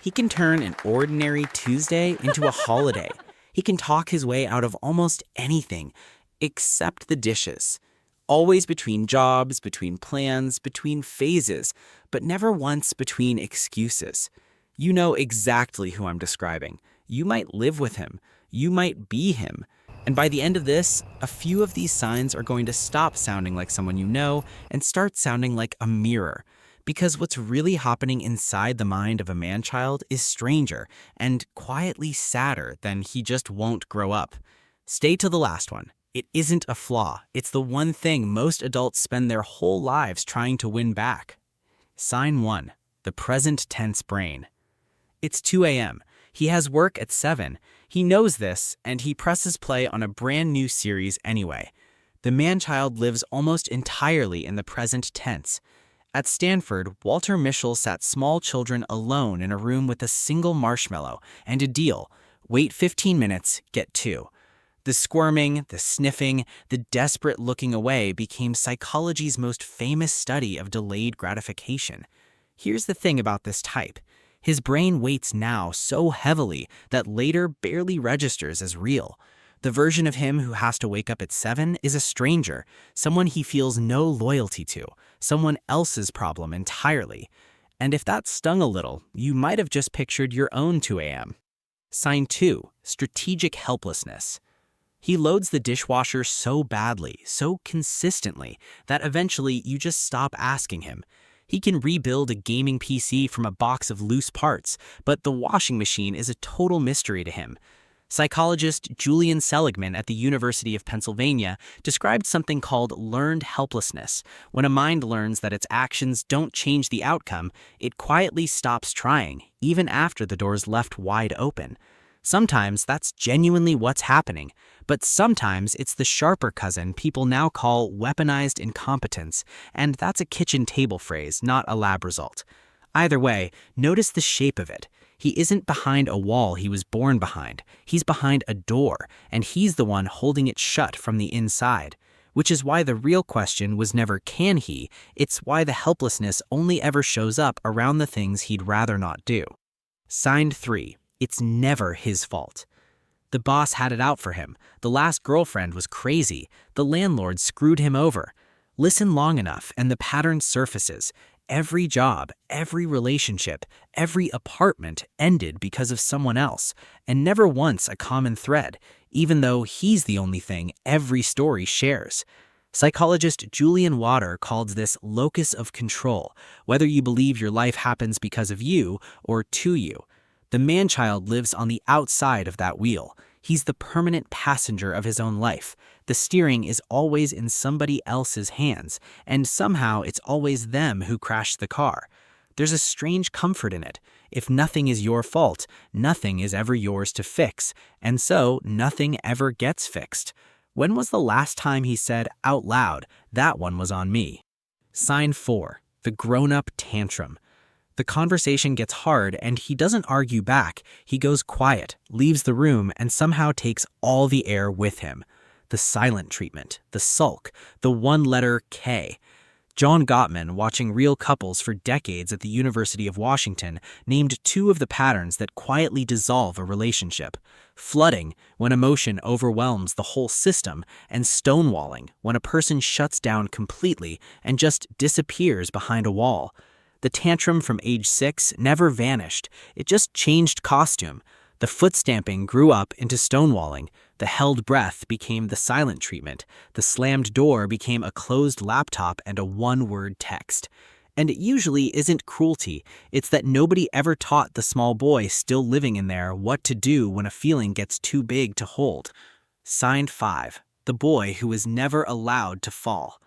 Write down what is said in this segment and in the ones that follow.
He can turn an ordinary Tuesday into a holiday. He can talk his way out of almost anything, except the dishes. Always between jobs, between plans, between phases, but never once between excuses. You know exactly who I'm describing. You might live with him. You might be him. And by the end of this, a few of these signs are going to stop sounding like someone you know and start sounding like a mirror. Because what's really happening inside the mind of a man-child is stranger and quietly sadder than he just won't grow up. Stay to the last one. It isn't a flaw. It's the one thing most adults spend their whole lives trying to win back. Sign 1. The present tense brain. It's 2 a.m. He has work at 7. He knows this, and he presses play on a brand new series anyway. The man-child lives almost entirely in the present tense. At Stanford, Walter Mischel sat small children alone in a room with a single marshmallow and a deal. Wait 15 minutes, get 2. The squirming, the sniffing, the desperate looking away became psychology's most famous study of delayed gratification. Here's the thing about this type. His brain weights now so heavily that later barely registers as real. The version of him who has to wake up at 7 is a stranger, someone he feels no loyalty to, someone else's problem entirely. And if that stung a little, you might have just pictured your own 2 a.m. Sign 2. Strategic helplessness. He loads the dishwasher so badly, so consistently, that eventually you just stop asking him. He can rebuild a gaming PC from a box of loose parts, but the washing machine is a total mystery to him. Psychologist Julian Seligman at the University of Pennsylvania described something called learned helplessness. When a mind learns that its actions don't change the outcome, it quietly stops trying, even after the door's left wide open. Sometimes that's genuinely what's happening, but sometimes it's the sharper cousin people now call weaponized incompetence, and that's a kitchen table phrase, not a lab result. Either way, notice the shape of it. He isn't behind a wall he was born behind. He's behind a door, and he's the one holding it shut from the inside. Which is why the real question was never can he, it's why the helplessness only ever shows up around the things he'd rather not do. Sign 3. It's never his fault. The boss had it out for him. The last girlfriend was crazy. The landlord screwed him over. Listen long enough and the pattern surfaces. Every job, every relationship, every apartment ended because of someone else, and never once a common thread, even though he's the only thing every story shares. Psychologist Julian Water called this locus of control, whether you believe your life happens because of you or to you. The man-child lives on the outside of that wheel. He's the permanent passenger of his own life. The steering is always in somebody else's hands, and somehow it's always them who crash the car. There's a strange comfort in it. If nothing is your fault, nothing is ever yours to fix, and so nothing ever gets fixed. When was the last time he said out loud, "That one was on me"? Sign 4. The grown-up tantrum. The conversation gets hard and he doesn't argue back. He goes quiet, leaves the room, and somehow takes all the air with him. The silent treatment, the sulk, the one-letter K. John Gottman, watching real couples for decades at the University of Washington, named 2 of the patterns that quietly dissolve a relationship. Flooding, when emotion overwhelms the whole system, and stonewalling, when a person shuts down completely and just disappears behind a wall. The tantrum from age 6 never vanished. It just changed costume. The foot stamping grew up into stonewalling. The held breath became the silent treatment. The slammed door became a closed laptop and a one-word text. And it usually isn't cruelty. It's that nobody ever taught the small boy still living in there what to do when a feeling gets too big to hold. Sign 5. The boy who was never allowed to fall.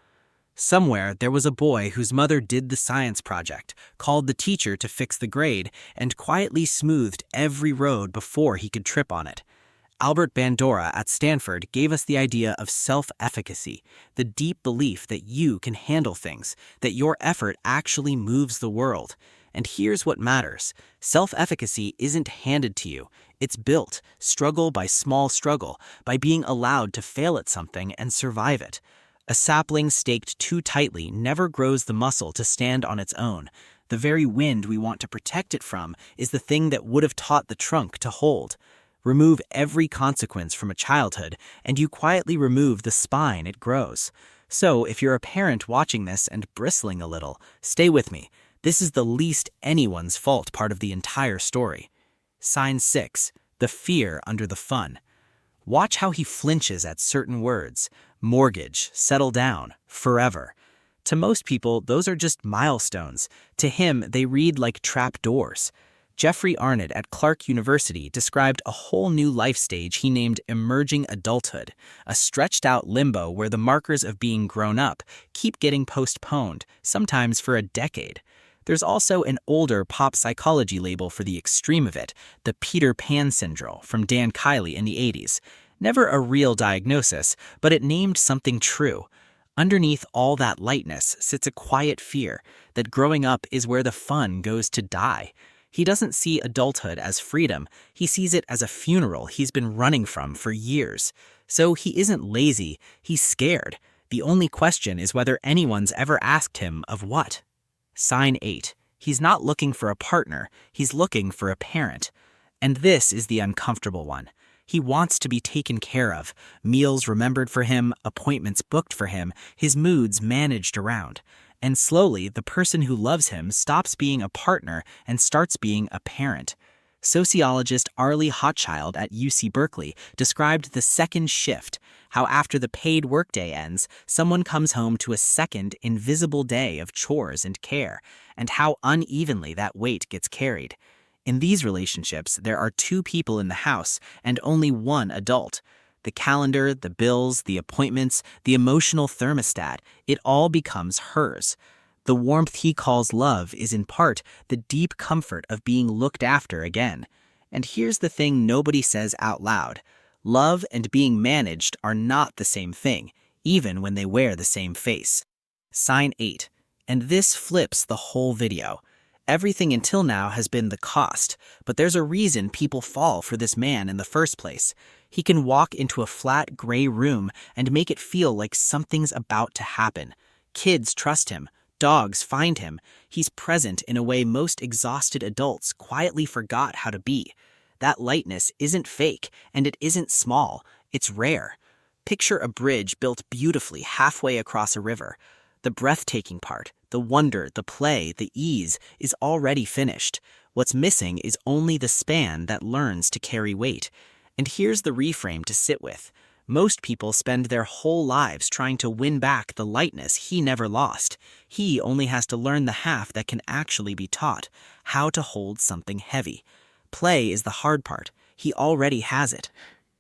Somewhere, there was a boy whose mother did the science project, called the teacher to fix the grade, and quietly smoothed every road before he could trip on it. Albert Bandura at Stanford gave us the idea of self-efficacy, the deep belief that you can handle things, that your effort actually moves the world. And here's what matters. Self-efficacy isn't handed to you. It's built, struggle by small struggle, by being allowed to fail at something and survive it. A sapling staked too tightly never grows the muscle to stand on its own. The very wind we want to protect it from is the thing that would have taught the trunk to hold. Remove every consequence from a childhood, and you quietly remove the spine it grows. So, if you're a parent watching this and bristling a little, stay with me. This is the least anyone's fault part of the entire story. Sign 6. The fear under the fun. Watch how he flinches at certain words. Mortgage, settle down, forever. To most people, those are just milestones. To him, they read like trap doors. Jeffrey Arnott at Clark University described a whole new life stage he named emerging adulthood, a stretched-out limbo where the markers of being grown up keep getting postponed, sometimes for a decade. There's also an older pop psychology label for the extreme of it, the Peter Pan syndrome from Dan Kiley in the 80s. Never a real diagnosis, but it named something true. Underneath all that lightness sits a quiet fear that growing up is where the fun goes to die. He doesn't see adulthood as freedom, he sees it as a funeral he's been running from for years. So he isn't lazy, he's scared. The only question is whether anyone's ever asked him of what. Sign 8. He's not looking for a partner, he's looking for a parent. And this is the uncomfortable one. He wants to be taken care of, meals remembered for him, appointments booked for him, his moods managed around. And slowly, the person who loves him stops being a partner and starts being a parent. Sociologist Arlie Hochschild at UC Berkeley described the second shift, how after the paid workday ends, someone comes home to a second invisible day of chores and care, and how unevenly that weight gets carried. In these relationships, there are two people in the house and only one adult. The calendar, the bills, the appointments, the emotional thermostat, it all becomes hers. The warmth he calls love is in part the deep comfort of being looked after again. And here's the thing nobody says out loud. Love and being managed are not the same thing, even when they wear the same face. Sign 8. And this flips the whole video. Everything until now has been the cost, but there's a reason people fall for this man in the first place. He can walk into a flat gray room and make it feel like something's about to happen. Kids trust him. Dogs find him. He's present in a way most exhausted adults quietly forgot how to be. That lightness isn't fake, and it isn't small. It's rare. Picture a bridge built beautifully halfway across a river. The breathtaking part, the wonder, the play, the ease, is already finished. What's missing is only the span that learns to carry weight. And here's the reframe to sit with. Most people spend their whole lives trying to win back the lightness he never lost. He only has to learn the half that can actually be taught, how to hold something heavy. Play is the hard part. He already has it.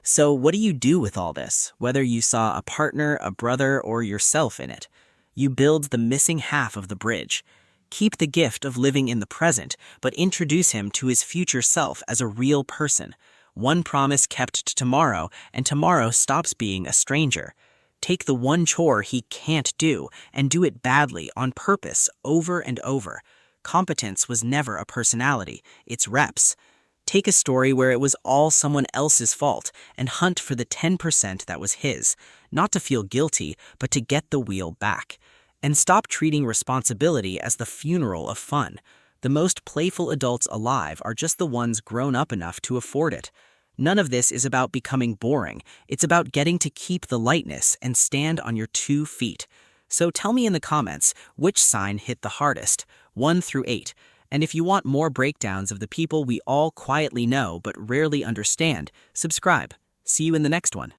So what do you do with all this, whether you saw a partner, a brother, or yourself in it? You build the missing half of the bridge. Keep the gift of living in the present, but introduce him to his future self as a real person. One promise kept to tomorrow, and tomorrow stops being a stranger. Take the one chore he can't do, and do it badly, on purpose, over and over. Competence was never a personality, it's reps. Take a story where it was all someone else's fault, and hunt for the 10% that was his, not to feel guilty, but to get the wheel back. And stop treating responsibility as the funeral of fun. The most playful adults alive are just the ones grown up enough to afford it. None of this is about becoming boring. It's about getting to keep the lightness and stand on your 2 feet. So tell me in the comments, which sign hit the hardest, 1 through 8. And if you want more breakdowns of the people we all quietly know but rarely understand, subscribe. See you in the next one.